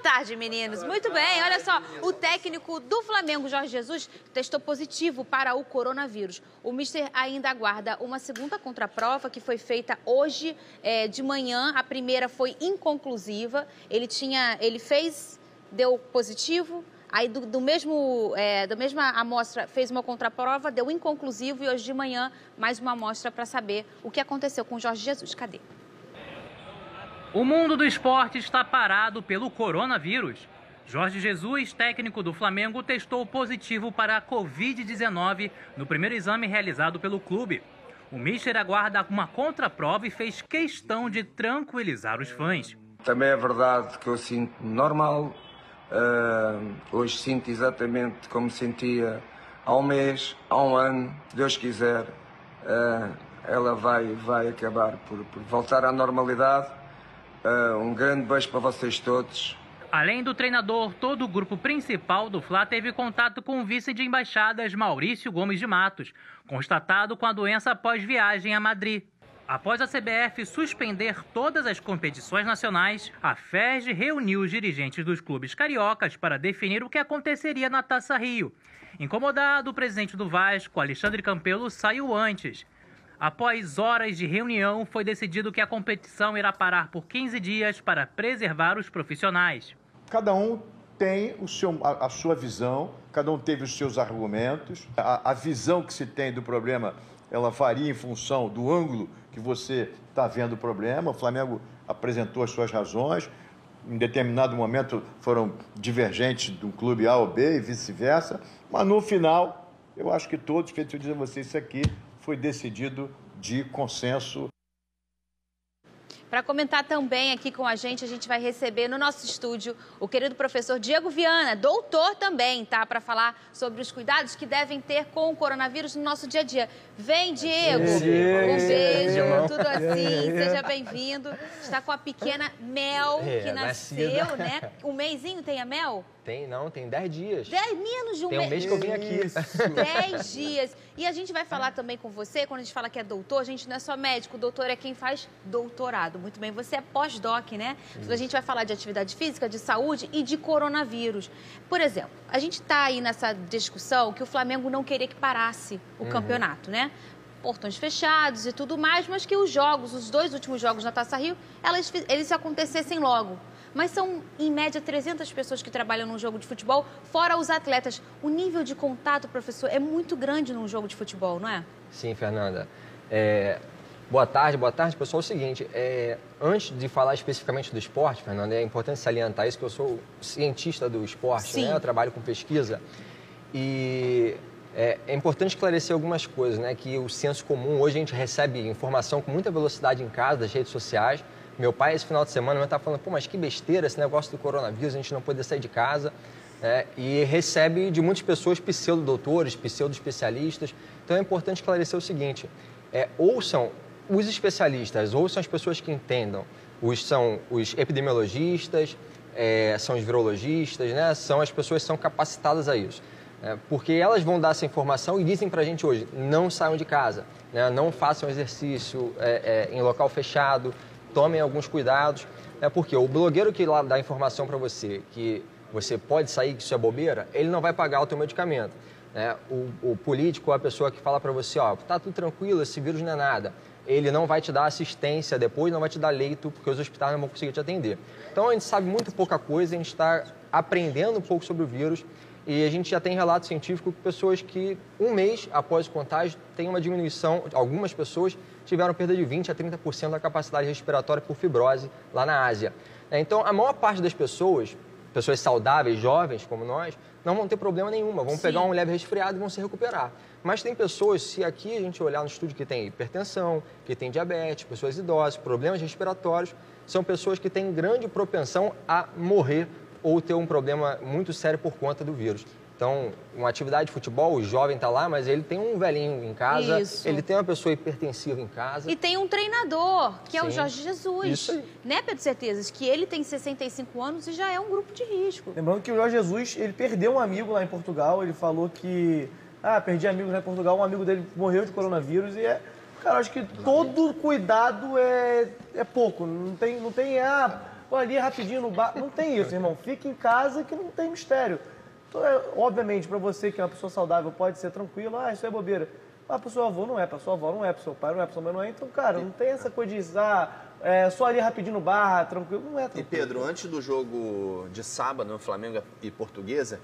tarde, meninos. Muito bem, olha só, o técnico do Flamengo, Jorge Jesus, testou positivo para o coronavírus. O mister ainda aguarda uma segunda contraprova que foi feita hoje de manhã. A primeira foi inconclusiva. Ele fez, deu positivo. Aí, da mesma amostra, fez uma contraprova, deu inconclusivo e hoje de manhã mais uma amostra para saber o que aconteceu com o Jorge Jesus. Cadê? O mundo do esporte está parado pelo coronavírus. Jorge Jesus, técnico do Flamengo, testou positivo para a Covid-19 no primeiro exame realizado pelo clube. O míster aguarda uma contraprova e fez questão de tranquilizar os fãs. Também é verdade que eu sinto-me normal. Hoje sinto exatamente como sentia há um mês, há um ano, se Deus quiser, ela vai acabar por voltar à normalidade. Um grande beijo para vocês todos. Além do treinador, todo o grupo principal do Fla teve contato com o vice de embaixadas Maurício Gomes de Matos, constatado com a doença após viagem a Madrid. Após a CBF suspender todas as competições nacionais, a FERJ reuniu os dirigentes dos clubes cariocas para definir o que aconteceria na Taça Rio. Incomodado, o presidente do Vasco, Alexandre Campelo, saiu antes. Após horas de reunião, foi decidido que a competição irá parar por 15 dias para preservar os profissionais. Cada um tem a sua visão, cada um teve os seus argumentos. A visão que se tem do problema, ela varia em função do ângulo que você está vendo o problema. O Flamengo apresentou as suas razões. Em determinado momento foram divergentes do clube A ou B e vice-versa. Mas no final, eu acho que todos, feito eu dizer a vocês, isso aqui foi decidido de consenso. Para comentar também aqui com a gente vai receber no nosso estúdio o querido professor Diego Viana, doutor também, tá? Para falar sobre os cuidados que devem ter com o coronavírus no nosso dia a dia. Vem, Diego! Um beijo, tudo assim, seja bem-vindo. Está com a pequena Mel, que nasceu, né? Um mesinho tem a Mel? Tem 10 dias. Menos de um mês. Tem um mês que eu vim aqui. 10 dias. E a gente vai falar também com você, quando a gente fala que é doutor, a gente não é só médico, o doutor é quem faz doutorado. Muito bem, você é pós-doc, né? Então, a gente vai falar de atividade física, de saúde e de coronavírus. Por exemplo, a gente está aí nessa discussão que o Flamengo não queria que parasse o campeonato, né? Portões fechados e tudo mais, mas que os 2 últimos jogos na Taça Rio, eles acontecessem logo. Mas são, em média, 300 pessoas que trabalham num jogo de futebol, fora os atletas. O nível de contato, professor, é muito grande num jogo de futebol, não é? Sim, Fernanda. Boa tarde, pessoal. É o seguinte, antes de falar especificamente do esporte, Fernanda, é importante salientar isso, que eu sou cientista do esporte, né? Eu trabalho com pesquisa. E é importante esclarecer algumas coisas, né? Que o senso comum, hoje a gente recebe informação com muita velocidade em casa, das redes sociais. Meu pai, esse final de semana, estava falando, mas que besteira esse negócio do coronavírus, a gente não poder sair de casa. E recebe de muitas pessoas pseudo-doutores, pseudo-especialistas. Então é importante esclarecer o seguinte, ouçam os especialistas, ouçam as pessoas que entendam. São os epidemiologistas, são os virologistas, né? São as pessoas que são capacitadas a isso. Porque elas vão dar essa informação e dizem para a gente hoje, não saiam de casa, né? Não façam exercício em local fechado, tomem alguns cuidados, porque o blogueiro que lá dá informação para você que você pode sair, que isso é bobeira, ele não vai pagar o teu medicamento. O político, a pessoa que fala para você, tá tudo tranquilo, esse vírus não é nada, ele não vai te dar assistência depois, não vai te dar leito, porque os hospitais não vão conseguir te atender. Então a gente sabe muito pouca coisa, a gente está aprendendo um pouco sobre o vírus e a gente já tem relato científico de pessoas que um mês após o contágio tem uma diminuição, algumas pessoas tiveram perda de 20% a 30% da capacidade respiratória por fibrose lá na Ásia. Então, a maior parte das pessoas saudáveis, jovens como nós, não vão ter problema nenhuma, vão pegar um leve resfriado e vão se recuperar. Mas tem pessoas, se aqui a gente olhar no estudo que tem hipertensão, que tem diabetes, pessoas idosas, problemas respiratórios, são pessoas que têm grande propensão a morrer ou ter um problema muito sério por conta do vírus. Então, uma atividade de futebol, o jovem está lá, mas ele tem um velhinho em casa, ele tem uma pessoa hipertensiva em casa. E tem um treinador, que é o Jorge Jesus. Isso aí. Né, Pedro Certezas? Que ele tem 65 anos e já é um grupo de risco. Lembrando que o Jorge Jesus, ele perdeu um amigo lá em Portugal, ele falou que, perdi amigos lá em Portugal, um amigo dele morreu de coronavírus e cara, acho que todo cuidado é pouco, não tem, tô ali rapidinho no bar. Não tem isso, irmão. Fica em casa que não tem mistério. Então, obviamente, para você que é uma pessoa saudável, pode ser tranquilo. Ah, isso é bobeira. Mas pro seu avô não é, pra sua avó não é, pro seu pai não é, pro sua mãe não é. Então, cara, não tem essa coisa de só ali rapidinho no bar, tranquilo. Não é tranquilo. E, Pedro, antes do jogo de sábado, no Flamengo e Portuguesa,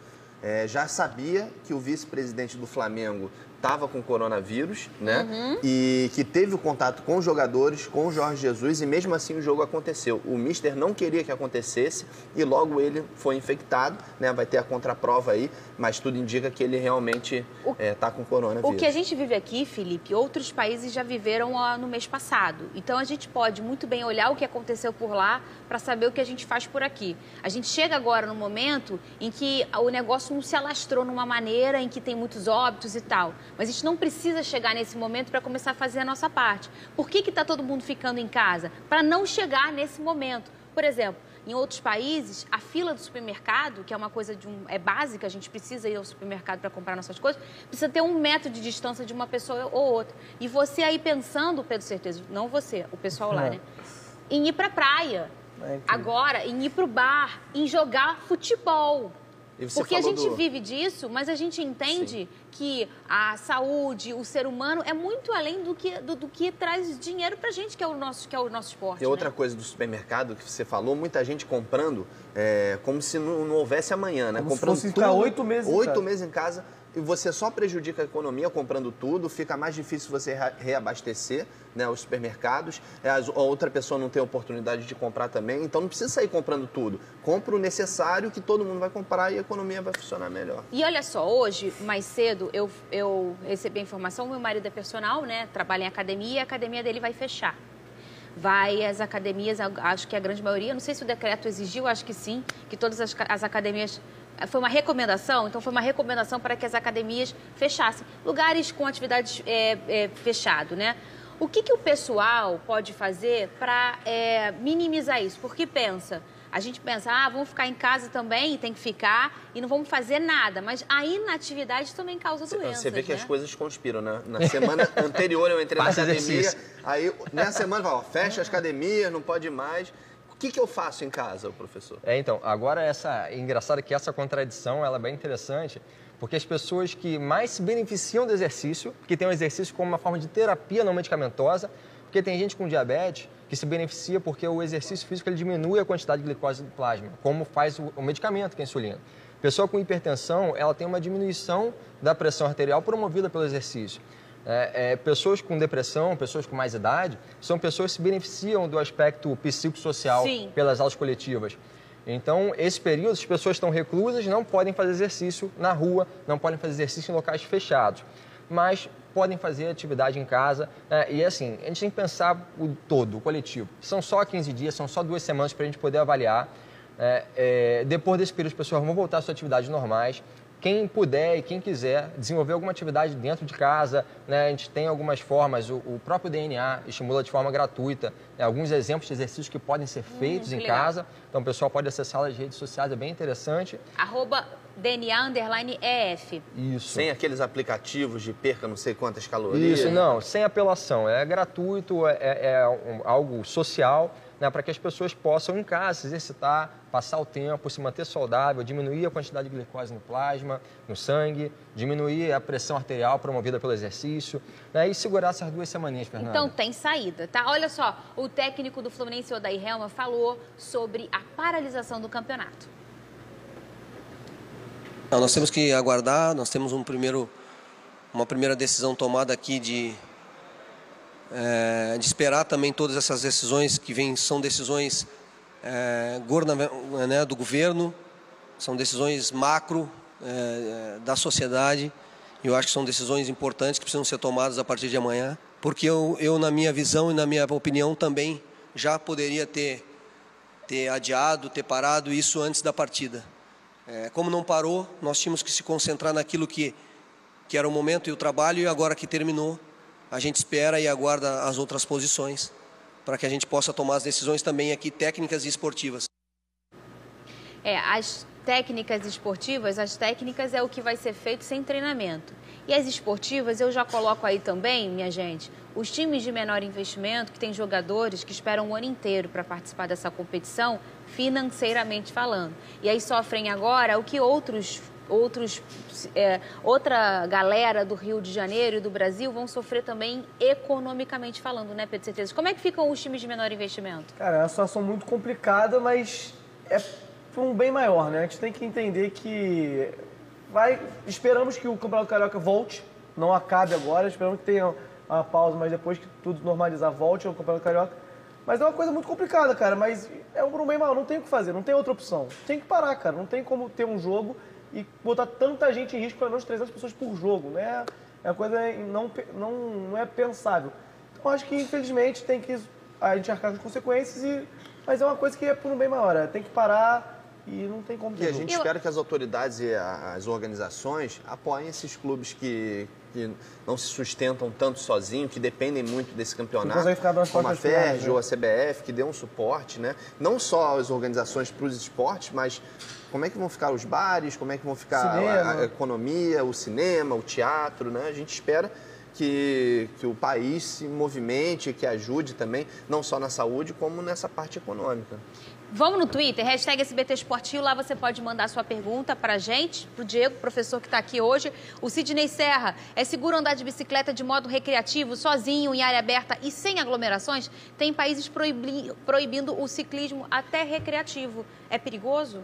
já sabia que o vice-presidente do Flamengo estava com coronavírus, né? E que teve o contato com os jogadores, com o Jorge Jesus, e mesmo assim o jogo aconteceu. O mister não queria que acontecesse e logo ele foi infectado, né? Vai ter a contraprova aí, mas tudo indica que ele realmente está com coronavírus. O que a gente vive aqui, Felipe, outros países já viveram no mês passado. Então a gente pode muito bem olhar o que aconteceu por lá para saber o que a gente faz por aqui. A gente chega agora no momento em que o negócio não se alastrou numa maneira em que tem muitos óbitos e tal. Mas a gente não precisa chegar nesse momento para começar a fazer a nossa parte. Por que está todo mundo ficando em casa? Para não chegar nesse momento. Por exemplo, em outros países, a fila do supermercado, que é uma coisa básica, a gente precisa ir ao supermercado para comprar nossas coisas, precisa ter 1 metro de distância de uma pessoa ou outra. E você aí pensando, Pedro Certeza, não você, o pessoal lá, né? Em ir para a praia, agora, em ir para o bar, em jogar futebol. Porque a gente vive disso, mas a gente entende que a saúde, o ser humano, é muito além do que traz dinheiro pra gente, que é o nosso esporte. Tem outra coisa do supermercado que você falou, muita gente comprando como se não houvesse amanhã, né? Como comprando se fosse ficar 8 meses em casa. 8 meses em casa. E você só prejudica a economia comprando tudo, fica mais difícil você reabastecer, né, os supermercados, a outra pessoa não tem oportunidade de comprar também, então não precisa sair comprando tudo. Compra o necessário que todo mundo vai comprar e a economia vai funcionar melhor. E olha só, hoje, mais cedo, eu recebi a informação, meu marido é personal, né, trabalha em academia e a academia dele vai fechar. As academias, acho que a grande maioria, não sei se o decreto exigiu, acho que sim, que todas as academias... Foi uma recomendação, então foi uma recomendação para que as academias fechassem. Lugares com atividades fechado, né? O que o pessoal pode fazer para minimizar isso? Porque a gente pensa, vamos ficar em casa também, tem que ficar, e não vamos fazer nada. Mas a inatividade também causa doenças, Você vê que né? as coisas conspiram, né? Na semana anterior eu entrei na academia, aí nessa semana fecha as academias, não pode mais... O que eu faço em casa, professor? Então, agora engraçado que essa contradição ela é bem interessante, porque as pessoas que mais se beneficiam do exercício, que tem o exercício como uma forma de terapia não medicamentosa, porque tem gente com diabetes que se beneficia porque o exercício físico ele diminui a quantidade de glicose do plasma, como faz o medicamento, que é a insulina. Pessoa com hipertensão, ela tem uma diminuição da pressão arterial promovida pelo exercício. Pessoas com depressão, pessoas com mais idade, são pessoas que se beneficiam do aspecto psicossocial pelas aulas coletivas. Então, esse período, as pessoas estão reclusas, não podem fazer exercício na rua, não podem fazer exercício em locais fechados, mas podem fazer atividade em casa. E assim, a gente tem que pensar o todo, o coletivo. São só 15 dias, são só 2 semanas para a gente poder avaliar. Depois desse período, as pessoas vão voltar às suas atividades normais. Quem puder e quem quiser desenvolver alguma atividade dentro de casa, né? A gente tem algumas formas, o próprio DNA estimula de forma gratuita, né? Alguns exemplos de exercícios que podem ser feitos em casa. Então o pessoal pode acessar as redes sociais, é bem interessante. @DNA_EF. Isso. Sem aqueles aplicativos de perca não sei quantas calorias. Isso, não, sem apelação. É gratuito, algo social, né, para que as pessoas possam em casa se exercitar, passar o tempo, se manter saudável, diminuir a quantidade de glicose no plasma, no sangue, diminuir a pressão arterial promovida pelo exercício, né, e segurar essas 2 semaninhas, Fernanda. Então tem saída, tá? Olha só, o técnico do Fluminense, Odair Helma, falou sobre a paralisação do campeonato. Não, nós temos que aguardar, nós temos uma primeira decisão tomada aqui de esperar também todas essas decisões que vêm, são decisões do governo, são decisões macro da sociedade, e eu acho que são decisões importantes que precisam ser tomadas a partir de amanhã, porque eu na minha visão e na minha opinião também já poderia ter adiado, ter parado isso antes da partida. Como não parou, nós tínhamos que se concentrar naquilo que era o momento e o trabalho, e agora que terminou, a gente espera e aguarda as outras posições para que a gente possa tomar as decisões também aqui técnicas e esportivas. As técnicas esportivas, as técnicas é o que vai ser feito sem treinamento. E as esportivas eu já coloco aí também, minha gente, os times de menor investimento, que tem jogadores que esperam um ano inteiro para participar dessa competição, financeiramente falando. E aí sofrem agora o que outra galera do Rio de Janeiro e do Brasil vão sofrer também economicamente falando, né, Pedro Certeza? Como é que ficam os times de menor investimento? Cara, é uma situação muito complicada, mas é por um bem maior, né? A gente tem que entender que esperamos que o Campeonato Carioca volte, não acabe agora, esperamos que tenha uma pausa, mas depois que tudo normalizar, volte ao Campeonato Carioca. Mas é uma coisa muito complicada, cara, mas é por um bem maior, não tem o que fazer, não tem outra opção. Tem que parar, cara, não tem como ter um jogo e botar tanta gente em risco, pelo menos 300 pessoas por jogo, né? É uma coisa não é pensável. Então, acho que, infelizmente, tem que a gente arcar com as consequências, mas é uma coisa que é por um bem maior. Tem que parar e não tem como ter. E a gente espera que as autoridades e as organizações apoiem esses clubes que não se sustentam tanto sozinhos, que dependem muito desse campeonato, como a FERJ ou a CBF, que dê um suporte, né? Não só as organizações para os esportes, mas como é que vão ficar os bares, como é que vão ficar a economia, o cinema, o teatro, né? A gente espera que o país se movimente, que ajude também, não só na saúde, como nessa parte econômica. Vamos no Twitter, #SBT Esporte Rio, lá você pode mandar sua pergunta pra gente, pro Diego, professor que está aqui hoje. O Sidney Serra, é seguro andar de bicicleta de modo recreativo, sozinho, em área aberta e sem aglomerações? Tem países proibindo o ciclismo até recreativo. É perigoso?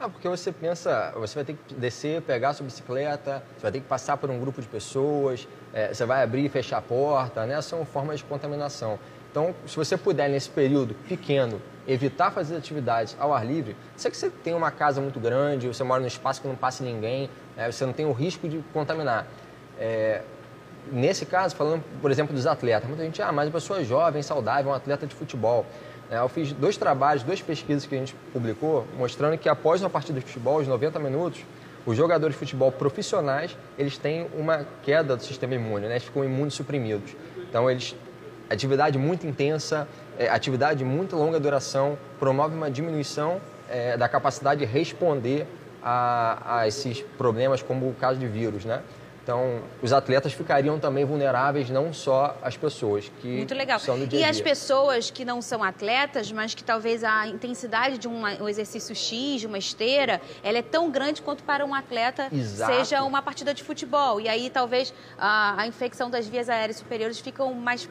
Porque você pensa, você vai ter que descer, pegar a sua bicicleta, você vai ter que passar por um grupo de pessoas, você vai abrir e fechar a porta, né? São formas de contaminação. Então, se você puder, nesse período pequeno, evitar fazer atividades ao ar livre, sei que você tem uma casa muito grande, você mora num espaço que não passa ninguém, você não tem o risco de contaminar. Nesse caso, falando, por exemplo, dos atletas, muita gente, mas a pessoa é jovem, saudável, um atleta de futebol. Eu fiz 2 trabalhos, 2 pesquisas que a gente publicou, mostrando que após uma partida de futebol, os 90 minutos, os jogadores de futebol profissionais, eles têm uma queda do sistema imune, né? Eles ficam imunossuprimidos. Então, atividade muito intensa, atividade de muito longa duração, promove uma diminuição da capacidade de responder a esses problemas, como o caso de vírus, né? Então, os atletas ficariam também vulneráveis, não só as pessoas que Muito legal. são do dia a dia. E as pessoas que não são atletas, mas que talvez a intensidade de um exercício X, de uma esteira, ela é tão grande quanto para um atleta seja uma partida de futebol. E aí, talvez, a infecção das vias aéreas superiores ficam mais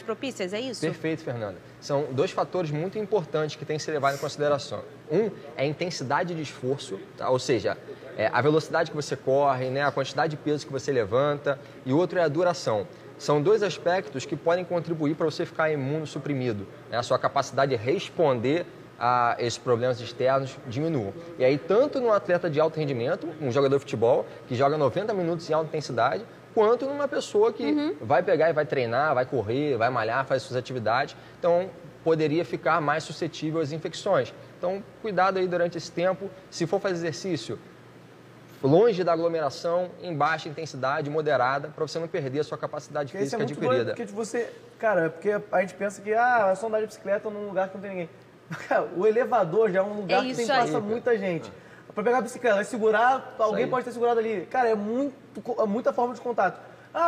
propícias, é isso? Perfeito, Fernanda. São 2 fatores muito importantes que têm que ser levados em consideração. Um é a intensidade de esforço, tá? Ou seja, a velocidade que você corre, né? A quantidade de peso que você levanta, e o outro é a duração. São 2 aspectos que podem contribuir para você ficar imunossuprimido, né? A sua capacidade de responder a esses problemas externos diminui. E aí, tanto no atleta de alto rendimento, um jogador de futebol, que joga 90 minutos em alta intensidade, quanto numa pessoa que vai pegar e vai treinar, vai correr, vai malhar, faz suas atividades. Então, poderia ficar mais suscetível às infecções. Então, cuidado aí durante esse tempo. Se for fazer exercício, longe da aglomeração, em baixa intensidade, moderada, para você não perder a sua capacidade física adquirida. Porque a gente pensa que é só andar de bicicleta num lugar que não tem ninguém. Cara, o elevador já é um lugar que passa muita gente. Para pegar a bicicleta, vai segurar, alguém pode ter segurado ali. Cara, é muita forma de contato.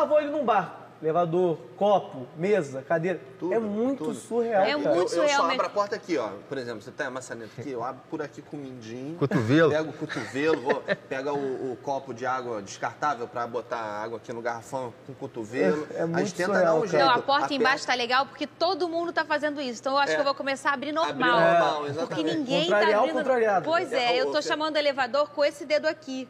Vou ali num bar. Elevador, copo, mesa, cadeira. Tudo, muito surreal, cara. Muito surreal. Eu só abro a porta aqui, ó. Por exemplo, você tem a maçaneta aqui, eu abro por aqui com o mindinho. Cotovelo. Pego o cotovelo, pego o copo de água descartável para botar a água aqui no garrafão com o cotovelo. Muito a gente tenta surreal, dar um jeito. Não, a porta embaixo tá legal porque todo mundo tá fazendo isso. Então eu acho que eu vou começar a abrir normal. Exatamente. Porque ninguém tá abrindo. Pois eu tô chamando o elevador com esse dedo aqui.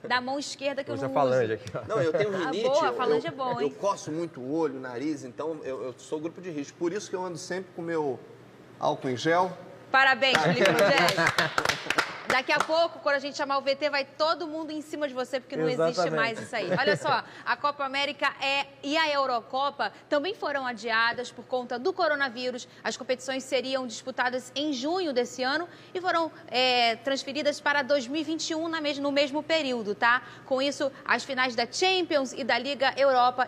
Da mão esquerda que eu não uso. Falange aqui, ó. Não, eu tenho rinite. Boa, a falange é bom, hein? Eu coço muito o olho, o nariz, então eu sou grupo de risco. Por isso que eu ando sempre com o meu álcool em gel. Parabéns, Felipe Rogério. Daqui a pouco, quando a gente chamar o VT, vai todo mundo em cima de você, porque não existe mais isso aí. Olha só, a Copa América e a Eurocopa também foram adiadas por conta do coronavírus. As competições seriam disputadas em junho desse ano e foram transferidas para 2021 no mesmo período, tá? Com isso, as finais da Champions e da Liga Europa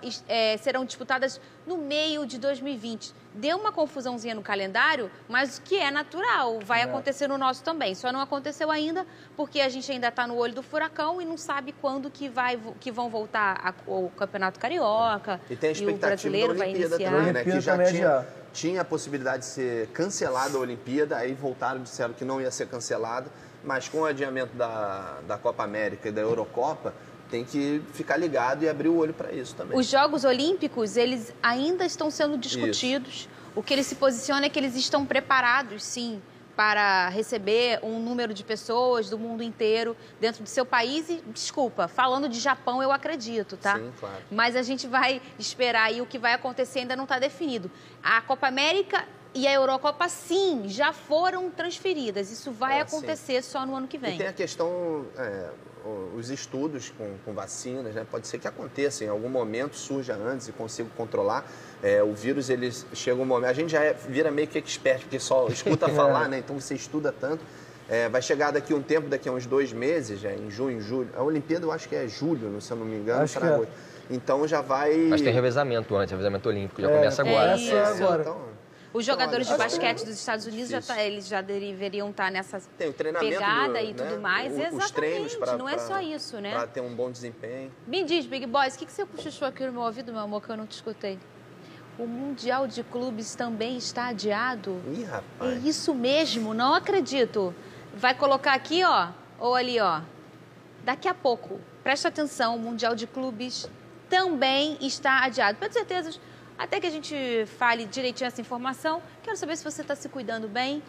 serão disputadas no meio de 2020. Deu uma confusãozinha no calendário, mas que é natural, vai acontecer no nosso também. Só não aconteceu ainda porque a gente ainda está no olho do furacão e não sabe quando que vão voltar o Campeonato Carioca. E tem a expectativa o brasileiro da Olimpíada vai iniciar. também, né? Que já tinha a possibilidade de ser cancelada a Olimpíada, aí voltaram e disseram que não ia ser cancelada, mas com o adiamento da Copa América e da Eurocopa, tem que ficar ligado e abrir o olho para isso também. Os Jogos Olímpicos, eles ainda estão sendo discutidos. Isso. O que ele se posiciona é que eles estão preparados, sim, para receber um número de pessoas do mundo inteiro dentro do seu país. E, desculpa, falando de Japão, eu acredito, tá? Sim, claro. Mas a gente vai esperar e o que vai acontecer ainda não está definido. A Copa América e a Eurocopa, sim, já foram transferidas. Isso vai acontecer só no ano que vem. E tem a questão, os estudos com vacinas, né? Pode ser que aconteça, em algum momento surja antes e consiga controlar. O vírus, ele chega um momento... A gente já vira meio que expert, porque só escuta falar, né? Então você estuda tanto. Vai chegar daqui a um tempo, daqui a uns 2 meses, já em junho, julho. A Olimpíada eu acho que é julho, se eu não me engano. Acho que é. Então já vai... Mas tem revezamento antes, revezamento olímpico, já começa agora. Agora. Então, os jogadores de basquete dos Estados Unidos, eles já deveriam estar nessa pegada e tudo mais. Os treinos Exatamente, não é só isso, né? Para ter um bom desempenho. Me diz, Big Boys, o que você cochichou aqui no meu ouvido, meu amor, que eu não te escutei? O Mundial de Clubes também está adiado? Ih, rapaz. É isso mesmo, não acredito. Vai colocar aqui, ó, ou ali, ó. Daqui a pouco, presta atenção, o Mundial de Clubes também está adiado. Com certeza, até que a gente fale direitinho essa informação, quero saber se você está se cuidando bem.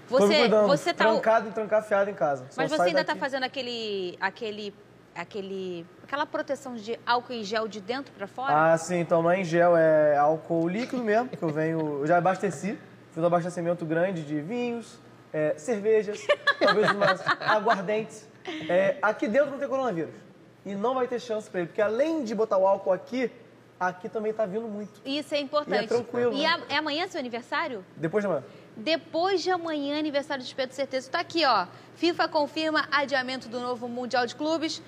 Você tá trancado e trancafiado em casa. Mas você ainda está fazendo aquela proteção de álcool em gel de dentro para fora? Ah, sim. Então não é em gel, é álcool líquido mesmo, que eu já abasteci. Fiz um abastecimento grande de vinhos, cervejas, talvez umas aguardentes. Aqui dentro não tem coronavírus. E não vai ter chance para ele, porque além de botar o álcool aqui também tá vindo muito. Isso é importante. E é tranquilo. E é amanhã seu aniversário? Depois de amanhã. Depois de amanhã, aniversário de Pedro Certeza. Tá aqui, ó. FIFA confirma adiamento do novo Mundial de Clubes.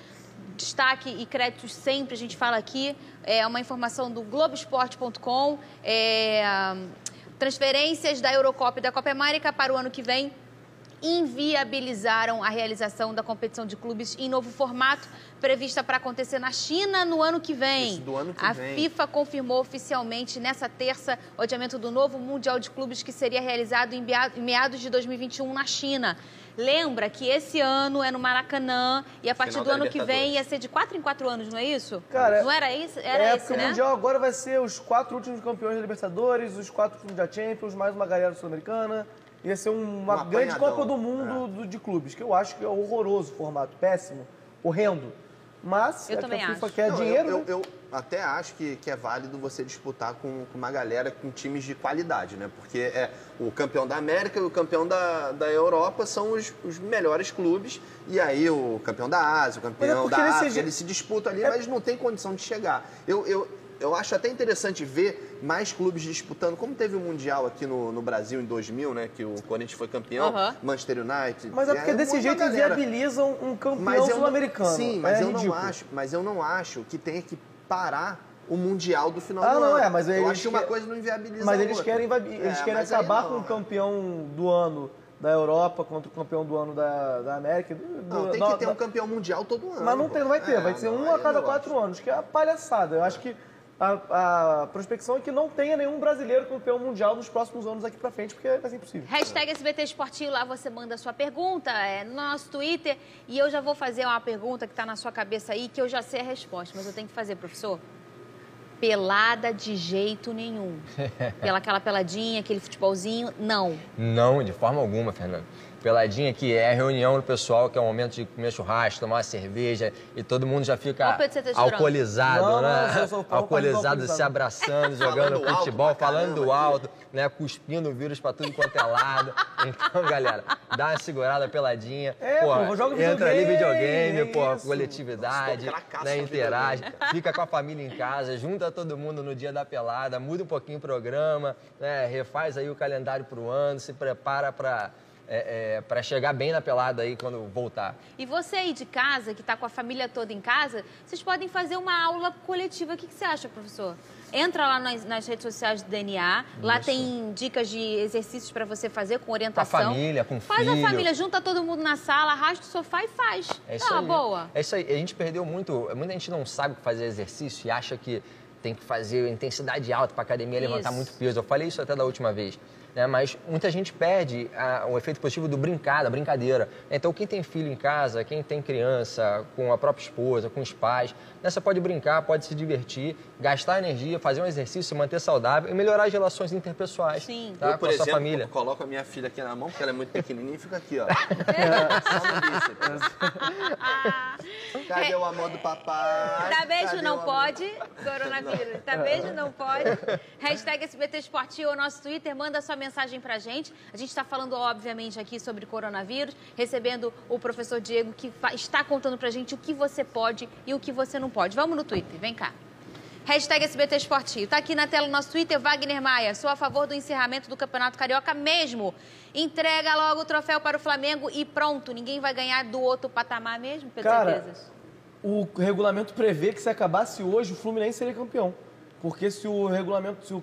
Destaque e créditos sempre, a gente fala aqui. É uma informação do Globoesporte.com. Transferências da Eurocopa e da Copa América para o ano que vem inviabilizaram a realização da competição de clubes em novo formato, prevista para acontecer na China no ano que vem. Isso, do ano que vem. A FIFA confirmou oficialmente nessa terça o adiamento do novo Mundial de Clubes, que seria realizado em meados de 2021 na China. Lembra que esse ano é no Maracanã e a partir do ano que vem ia ser de 4 em 4 anos, não é isso? Cara, não era isso? Era esse, né? O Mundial agora vai ser os 4 últimos campeões da Libertadores, os 4 últimos da Champions, mais uma galera sul-americana. Ia ser uma grande Copa do Mundo de clubes, que eu acho que é horroroso o formato, péssimo, horrendo. Mas eu também a FIFA acho. quer dinheiro. Eu até acho que é válido você disputar com uma galera com times de qualidade, né? Porque o campeão da América e o campeão da Europa são os melhores clubes. E aí o campeão da Ásia, o campeão da África, eles se disputam ali, mas não tem condição de chegar. Eu acho até interessante ver mais clubes disputando, como teve o Mundial aqui no Brasil em 2000, né? Que o Corinthians foi campeão, Manchester United. Mas é porque desse jeito inviabilizam um campeão sul-americano. Sim, mas eu não acho que tenha que parar o Mundial do final do ano. Mas eu acho que uma coisa não inviabiliza mas a eles outra. querem acabar com o campeão do ano da Europa contra o campeão do ano da América. Tem que ter um campeão mundial todo ano. Mas não vai ter, vai ser um a cada 4 anos, que é a palhaçada. Eu acho que a prospecção é que não tenha nenhum brasileiro campeão mundial nos próximos anos aqui pra frente, porque vai ser impossível. Hashtag SBT Esportinho, lá você manda a sua pergunta no nosso Twitter. E eu já vou fazer uma pergunta que tá na sua cabeça aí, que eu já sei a resposta, mas eu tenho que fazer, professor. Pelada de jeito nenhum. Aquela peladinha, aquele futebolzinho, não. Não, de forma alguma, Fernando. Peladinha que é reunião do pessoal, que é o momento de comer churrasco, tomar uma cerveja e todo mundo já fica alcoolizado, né? Alcoolizado, se abraçando, jogando futebol, falando alto, né? Cuspindo o vírus pra tudo quanto é lado. Então, galera, dá uma segurada peladinha. Entra ali videogame, coletividade, né? Interage, fica com a família em casa, junta todo mundo no dia da pelada, muda um pouquinho o programa, né? Refaz aí o calendário pro ano, se prepara para chegar bem na pelada aí quando voltar. E você aí de casa, que está com a família toda em casa, vocês podem fazer uma aula coletiva. O que você acha, professor? Entra lá nas redes sociais do DNA, lá tem dicas de exercícios para você fazer com orientação. Com a família, com o filho. Faz a família, junta todo mundo na sala, arrasta o sofá e faz. É isso aí. Boa. É isso aí. A gente perdeu muita gente não sabe fazer exercício e acha que tem que fazer intensidade alta para academia, levantar muito peso. Eu falei isso até da última vez. Né? Mas muita gente perde o efeito positivo do brincar, da brincadeira. Então, quem tem filho em casa, quem tem criança, com a própria esposa, com os pais, né? Você pode brincar, pode se divertir, gastar energia, fazer um exercício, se manter saudável e melhorar as relações interpessoais. Sim. Tá? Eu, por com a sua exemplo, família. coloco a minha filha aqui na mão, porque ela é muito pequenininha, e fica aqui, ó. Só no bíceps. Cadê o amor do papai? Tá beijo Cadê não o amor? pode, coronavírus. Tá beijo não pode. Hashtag SBT Esportivo, o nosso Twitter, manda sua mensagem pra gente. A gente tá falando, obviamente, aqui sobre coronavírus, recebendo o professor Diego, que está contando pra gente o que você pode e o que você não pode. Vamos no Twitter, vem cá. Hashtag SBT Esportivo. Tá aqui na tela o nosso Twitter, Wagner Maia. Sou a favor do encerramento do Campeonato Carioca mesmo. Entrega logo o troféu para o Flamengo e pronto. Ninguém vai ganhar do outro patamar mesmo, Pedro Certezas? O regulamento prevê que se acabasse hoje, o Fluminense seria campeão. Porque se o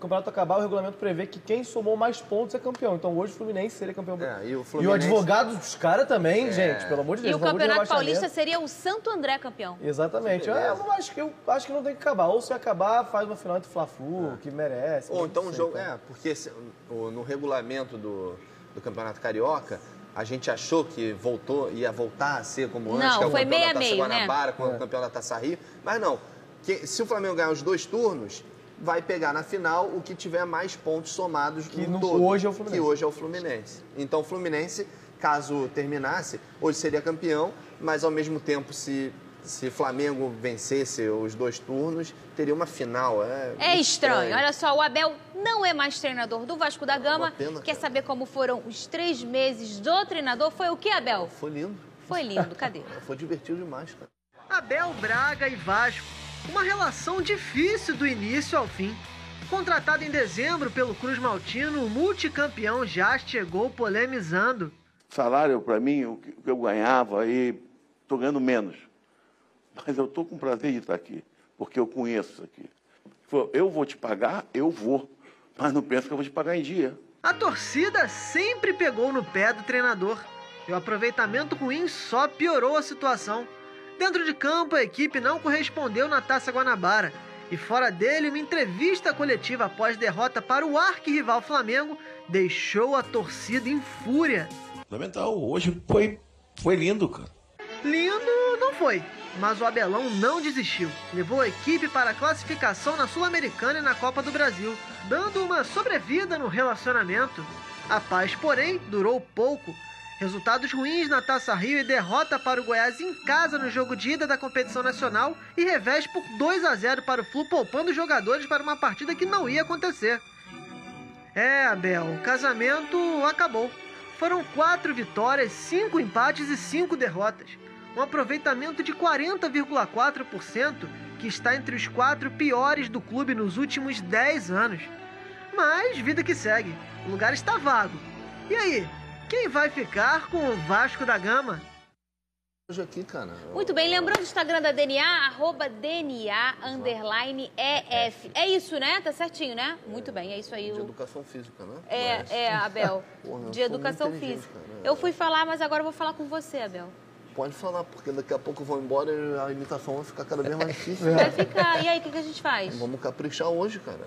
campeonato acabar, o regulamento prevê que quem somou mais pontos é campeão. Então hoje o Fluminense seria campeão. E o advogado dos caras também, gente, pelo amor de Deus. E o Campeonato Paulista seria o Santo André campeão. Exatamente. Eu acho que não tem que acabar. Ou se acabar, faz uma final de Fla-Flu, que merece. Ou então um jogo... porque no regulamento do Campeonato Carioca, a gente achou que ia voltar a ser como antes, não, que é o foi campeão da Taça meio, Guanabara, né? com o campeão da Taça Rio. Mas não. Se o Flamengo ganhar os 2 turnos, vai pegar na final o que tiver mais pontos somados no todo. Hoje é o Fluminense. Que hoje é o Fluminense. Então o Fluminense, caso terminasse, hoje seria campeão, mas ao mesmo tempo, se Flamengo vencesse os 2 turnos, teria uma final. É estranho. Olha só, o Abel não é mais treinador do Vasco da Gama. Pena, quer saber como foram os 3 meses do treinador? Foi o que, Abel? Foi lindo. Foi lindo. Cadê? Foi divertido demais, cara. Abel Braga e Vasco. Uma relação difícil do início ao fim. Contratado em dezembro pelo Cruz Maltino, o multicampeão já chegou polemizando. Salário, para mim, o que eu ganhava, aí estou ganhando menos. Mas eu estou com prazer de estar aqui, porque eu conheço isso aqui. Eu vou te pagar, eu vou, mas não penso que eu vou te pagar em dia. A torcida sempre pegou no pé do treinador. E o aproveitamento ruim só piorou a situação. Dentro de campo, a equipe não correspondeu na Taça Guanabara. E fora dele, uma entrevista coletiva após derrota para o arquirrival Flamengo deixou a torcida em fúria. Fundamental, hoje foi lindo, cara. Lindo não foi, mas o Abelão não desistiu. Levou a equipe para a classificação na Sul-Americana e na Copa do Brasil, dando uma sobrevida no relacionamento. A paz, porém, durou pouco. Resultados ruins na Taça Rio e derrota para o Goiás em casa no jogo de ida da competição nacional e revés por 2-0 para o Flu, poupando os jogadores para uma partida que não ia acontecer. Abel, o casamento acabou. Foram 4 vitórias, 5 empates e 5 derrotas. Um aproveitamento de 40,4%, que está entre os 4 piores do clube nos últimos 10 anos. Mas vida que segue, o lugar está vago. E aí? Quem vai ficar com o Vasco da Gama? Hoje aqui, cara. Muito bem, lembrando o Instagram da DNA, @DNA_EF. É isso, né? Tá certinho, né? Muito bem, é isso aí. De educação física, né? Abel. Porra, de educação física. Eu fui falar, mas agora eu vou falar com você, Abel. Pode falar, porque daqui a pouco eu vou embora e a imitação vai ficar cada vez mais difícil. Vai ficar. E aí, o que a gente faz? Vamos caprichar hoje, cara.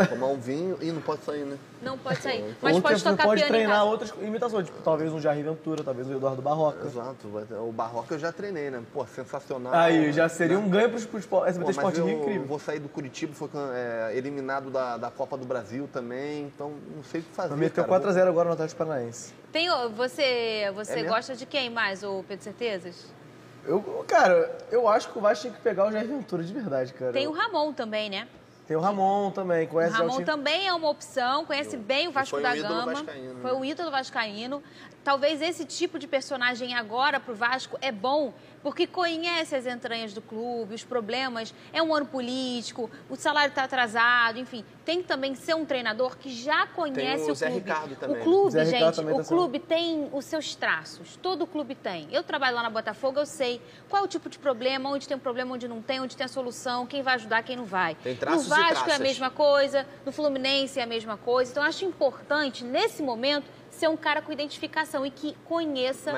Tomar um vinho e não pode sair, né? Não pode sair. Mas pode tocar pode piano treinar outras imitações, tipo, talvez um Jair Ventura, talvez o Eduardo Barroca. Exato. O Barroca eu já treinei, né? Pô, sensacional. Aí, já seria um ganho pro SBT Esportivo incrível. Eu vou sair do Curitiba, foi eliminado da Copa do Brasil também, então não sei o que fazer. Meteu 4-0 agora no Atlético Paranaense. Você gosta de quem mais, o Pedro Certezas? Eu acho que o Vasco tinha que pegar o Jair Ventura de verdade, cara. Tem o Ramon também, né? Tem o Ramon também. O Ramon também é uma opção, conhece bem o Vasco da Gama. Foi um ídolo vascaíno. Talvez esse tipo de personagem agora pro Vasco é bom, porque conhece as entranhas do clube, os problemas, é um ano político, o salário está atrasado, enfim. Tem que também ser um treinador que já conhece o Zé clube. Ricardo também. O clube, gente, o clube tem os seus traços, todo clube tem. Eu trabalho lá na Botafogo, eu sei qual é o tipo de problema, onde tem um problema, onde não tem, onde tem a solução, quem vai ajudar, quem não vai. Tem traços no Vasco e traças. é a mesma coisa, no Fluminense é a mesma coisa. Então, eu acho importante, nesse momento, ser um cara com identificação e que conheça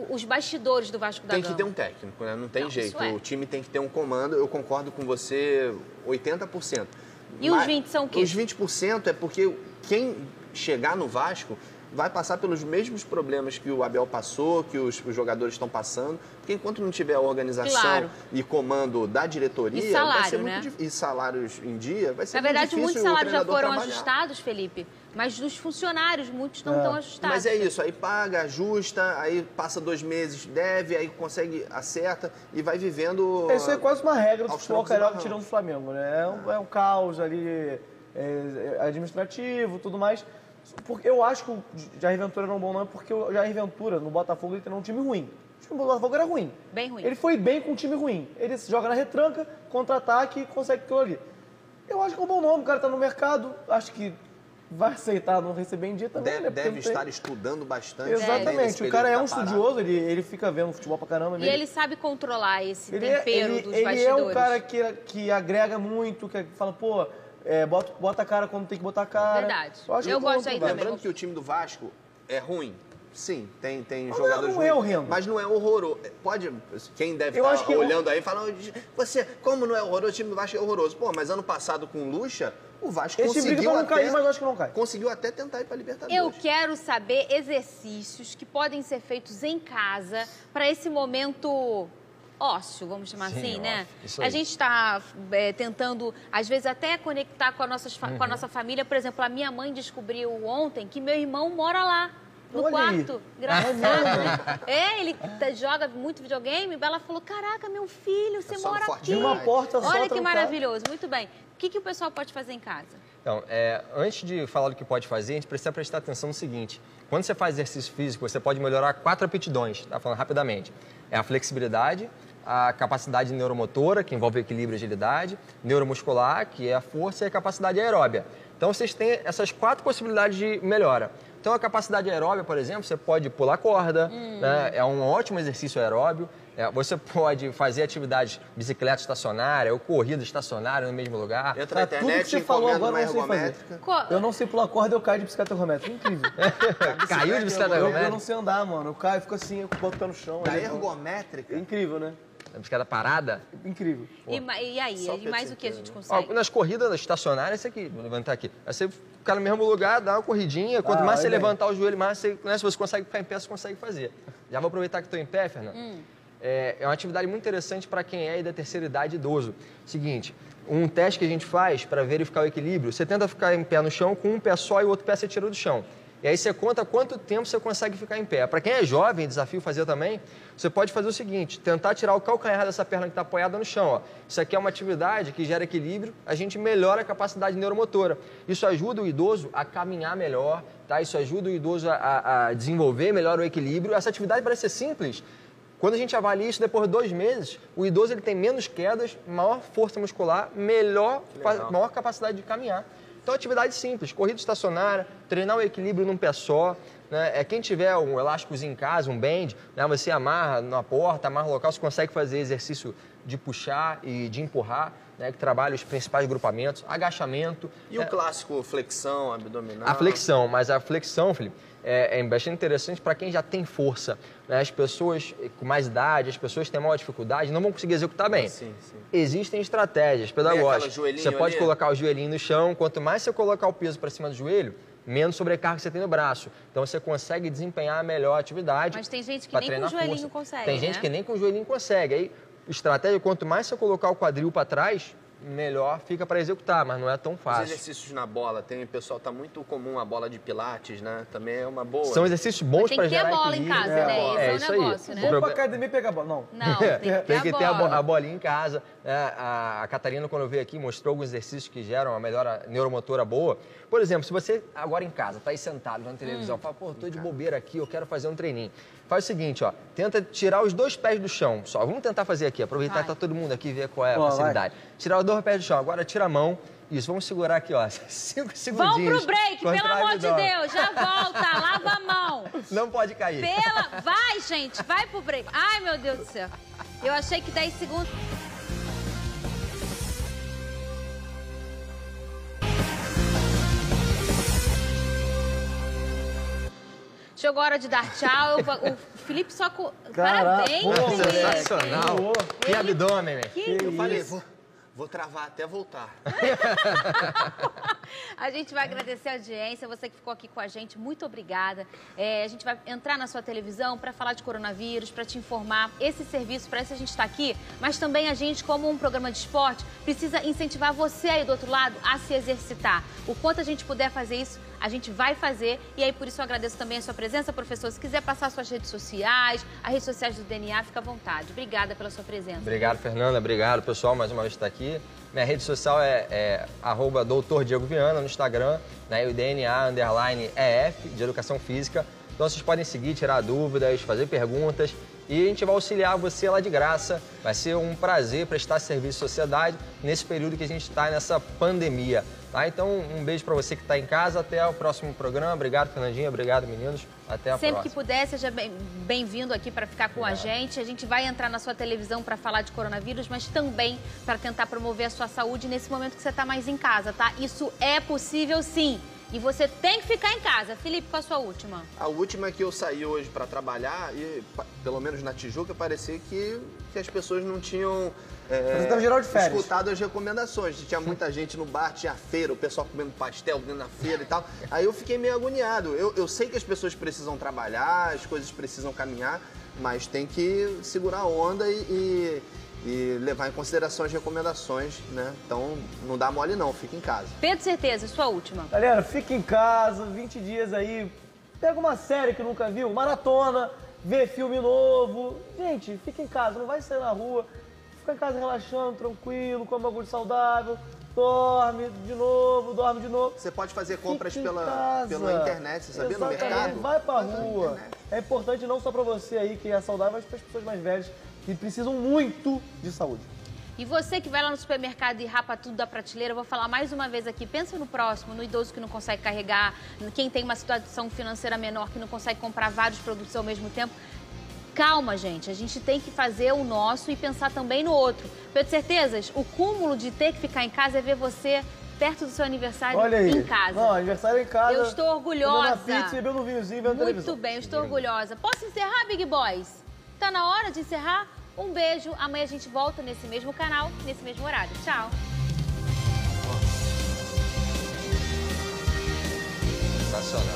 os bastidores do Vasco da Gama. Tem que ter um técnico, né? Não tem jeito. É. O time tem que ter um comando. Eu concordo com você 80%. E os 20% são o quê? Os 20% é porque quem chegar no Vasco vai passar pelos mesmos problemas que o Abel passou, que os jogadores estão passando, porque enquanto não tiver a organização e comando da diretoria, e salário, vai ser muito né? difícil. E salários em dia, vai ser Na verdade, muito difícil. muitos salários já foram trabalhar. ajustados, Felipe, mas dos funcionários, muitos não estão ajustados. Mas é isso, aí paga, ajusta, aí passa 2 meses, deve, aí consegue, acerta e vai vivendo... Isso é quase uma regra do futebol carioca tirando tirando do Flamengo, né? É um caos ali administrativo, tudo mais. Porque eu acho que o Jair Ventura não é um bom nome, porque o Jair Ventura, no Botafogo, ele tem um time ruim. O time do Botafogo era ruim. Bem ruim. Ele foi bem com um time ruim. Ele joga na retranca, contra-ataque e consegue aquilo ali. Eu acho que é um bom nome, o cara tá no mercado, acho que vai aceitar não receber em dia também, né? Deve estar estudando bastante. Exatamente, o cara é um estudioso, ele fica vendo futebol pra caramba. E ele sabe controlar esse tempero dos bastidores. Ele é um cara que agrega muito, que fala, pô... bota a cara quando tem que botar a cara. Verdade. Eu gosto aí também. Lembrando que o time do Vasco é ruim. Sim, tem mas jogadores não é horrendo. Mas não é horroroso. Quem deve estar olhando aí falando, como não é horroroso, o time do Vasco é horroroso. Pô, mas ano passado com o Lucha, o Vasco conseguiu não cair, mas acho que não cai. Conseguiu até tentar ir para Libertadores. Eu quero saber exercícios que podem ser feitos em casa para esse momento ócio, vamos chamar assim, né? A gente está tentando, às vezes, até conectar com a nossa família. Por exemplo, a minha mãe descobriu ontem que meu irmão mora lá, no quarto. Engraçado, né? Ele joga muito videogame. Ela falou, caraca, meu filho, você mora aqui. De uma porta só. Olha que maravilhoso. Muito bem. O que o pessoal pode fazer em casa? Então, antes de falar do que pode fazer, a gente precisa prestar atenção no seguinte. Quando você faz exercício físico, você pode melhorar 4 aptidões, tá falando rapidamente. É a flexibilidade, a capacidade neuromotora, que envolve equilíbrio e agilidade, neuromuscular, que é a força, e a capacidade aeróbia. Então, vocês têm essas 4 possibilidades de melhora. Então, a capacidade aeróbia, por exemplo, você pode pular corda, né? É um ótimo exercício aeróbio. Você pode fazer atividades bicicleta estacionária ou corrida estacionária no mesmo lugar. Entra na internet, tudo que você falou agora uma eu não sei fazer. Eu não sei pular corda, eu caio de bicicleta ergométrica. Incrível. Caiu de bicicleta ergométrica? Eu não sei andar, mano. Eu caio, fico assim, eu boto o pé no chão. Da ergométrica? Incrível, né? A bicicleta parada? Incrível. E aí? E mais o que a gente consegue? Nas corridas estacionárias, esse aqui, vou levantar aqui. Aí você ficar no mesmo lugar, dá uma corridinha. Quanto mais você levantar o joelho, mais você, né, se você consegue ficar em pé, você consegue fazer. Já vou aproveitar que estou em pé, Fernando. É uma atividade muito interessante para quem é da terceira idade idoso. Seguinte, um teste que a gente faz para verificar o equilíbrio, você tenta ficar em pé no chão com um pé só e o outro pé você tira do chão. E aí você conta quanto tempo você consegue ficar em pé. Para quem é jovem, desafio fazer também, você pode fazer o seguinte, tentar tirar o calcanhar dessa perna que está apoiada no chão. Ó. Isso aqui é uma atividade que gera equilíbrio, a gente melhora a capacidade neuromotora. Isso ajuda o idoso a caminhar melhor, tá? Isso ajuda o idoso a desenvolver melhor o equilíbrio. Essa atividade parece ser simples. Quando a gente avalia isso depois de 2 meses, o idoso ele tem menos quedas, maior força muscular, maior capacidade de caminhar. Então, atividade simples, corrida estacionária, treinar o equilíbrio num pé só. Né? Quem tiver um elásticozinho em casa, um band, né? Você amarra na porta, amarra no local, você consegue fazer exercício de puxar e de empurrar, né? Que trabalha os principais grupamentos, agachamento. E o clássico flexão abdominal? A flexão, mas a flexão, Felipe, é bastante interessante para quem já tem força. Né? As pessoas com mais idade, as pessoas que têm maior dificuldade, não vão conseguir executar bem. Sim, sim. Existem estratégias pedagógicas. Você pode colocar o joelhinho no chão, quanto mais você colocar o peso para cima do joelho, menos sobrecarga você tem no braço. Então você consegue desempenhar a melhor atividade. Mas tem gente que nem com o joelhinho consegue. Tem gente que nem com o joelhinho consegue. Aí, estratégia, quanto mais você colocar o quadril para trás, melhor fica para executar, mas não é tão fácil. Os exercícios na bola, pessoal, tá muito comum a bola de pilates, né? Também é uma boa. São exercícios bons para gerar equilíbrio. Tem que ter bola em casa, né? Esse é o negócio, aí. né? Vou pra academia pegar bola. Não, tem que ter a bolinha em casa. A Catarina, quando veio aqui, mostrou alguns exercícios que geram uma melhora neuromotora boa. Por exemplo, se você agora em casa, tá aí sentado na televisão, fala, pô, tô de bobeira aqui, eu quero fazer um treininho. Faz o seguinte, ó, tenta tirar os 2 pés do chão, só. Vamos tentar fazer aqui, aproveitar que tá todo mundo aqui e ver qual é a facilidade. Tirar os 2 pés do chão, agora tira a mão. Isso, vamos segurar aqui, ó, 5 segundinhos. Vamos pro break, pelo amor de Deus, já volta, lava a mão. Não pode cair. Vai, gente, vai pro break. Ai, meu Deus do céu. Eu achei que 10 segundos... Chegou a hora de dar tchau. O Felipe só com... Caraca, Parabéns, pô, Felipe. Sensacional. Que abdômen, velho. Eu falei, vou travar até voltar. A gente vai agradecer a audiência, você que ficou aqui com a gente, muito obrigada. A gente vai entrar na sua televisão para falar de coronavírus, para te informar. Esse serviço, para isso a gente está aqui, mas também a gente, como um programa de esporte, precisa incentivar você aí do outro lado a se exercitar. O quanto a gente puder fazer isso, a gente vai fazer. E aí, por isso, eu agradeço também a sua presença, professor. Se quiser passar suas redes sociais, as redes sociais do DNA, fica à vontade. Obrigada pela sua presença. Obrigado, Fernanda. Obrigado, pessoal, mais uma vez por estar aqui. Minha rede social é @DrDiegoViana no Instagram, né, e o DNA_EF, de Educação Física. Então, vocês podem seguir, tirar dúvidas, fazer perguntas. E a gente vai auxiliar você lá de graça. Vai ser um prazer prestar serviço à sociedade nesse período que a gente está nessa pandemia. Tá? Então, um beijo para você que está em casa. Até o próximo programa. Obrigado, Fernandinha. Obrigado, meninos. Até a próxima. Sempre que puder, seja bem-vindo aqui para ficar com a gente. A gente vai entrar na sua televisão para falar de coronavírus, mas também para tentar promover a sua saúde nesse momento que você está mais em casa, tá? Isso é possível, sim. E você tem que ficar em casa. Felipe, qual a sua última? A última é que eu saí hoje para trabalhar e, pelo menos na Tijuca, parecia que as pessoas não tinham geral de férias. escutado as recomendações. Tinha muita gente no bar, tinha feira, o pessoal comendo pastel dentro da feira e tal. Aí eu fiquei meio agoniado. Eu sei que as pessoas precisam trabalhar, as coisas precisam caminhar, mas tem que segurar a onda e levar em consideração as recomendações, né? Então, não dá mole não, fica em casa. Pedro Certeza, sua última. Galera, fica em casa, 20 dias aí, pega uma série que nunca viu, maratona, vê filme novo. Gente, fica em casa, não vai sair na rua, fica em casa relaxando, tranquilo, come bagulho saudável, dorme de novo. Você pode fazer compras pela internet, você sabia? No mercado. Vai pra rua. É importante não só pra você aí que é saudável, mas para as pessoas mais velhas que precisam muito de saúde. E você que vai lá no supermercado e rapa tudo da prateleira, eu vou falar mais uma vez aqui, pensa no próximo, no idoso que não consegue carregar, quem tem uma situação financeira menor, que não consegue comprar vários produtos ao mesmo tempo. Calma, gente, a gente tem que fazer o nosso e pensar também no outro. Pedro Certezas, o cúmulo de ter que ficar em casa é ver você perto do seu aniversário em casa. Não, aniversário em casa. Eu estou orgulhosa. Comendo uma pizza, bebendo um vinhozinho, vendo televisão. Muito bem, eu estou orgulhosa. Posso encerrar, Big Boys? Tá na hora de encerrar? Um beijo. Amanhã a gente volta nesse mesmo canal, nesse mesmo horário. Tchau. Sensacional.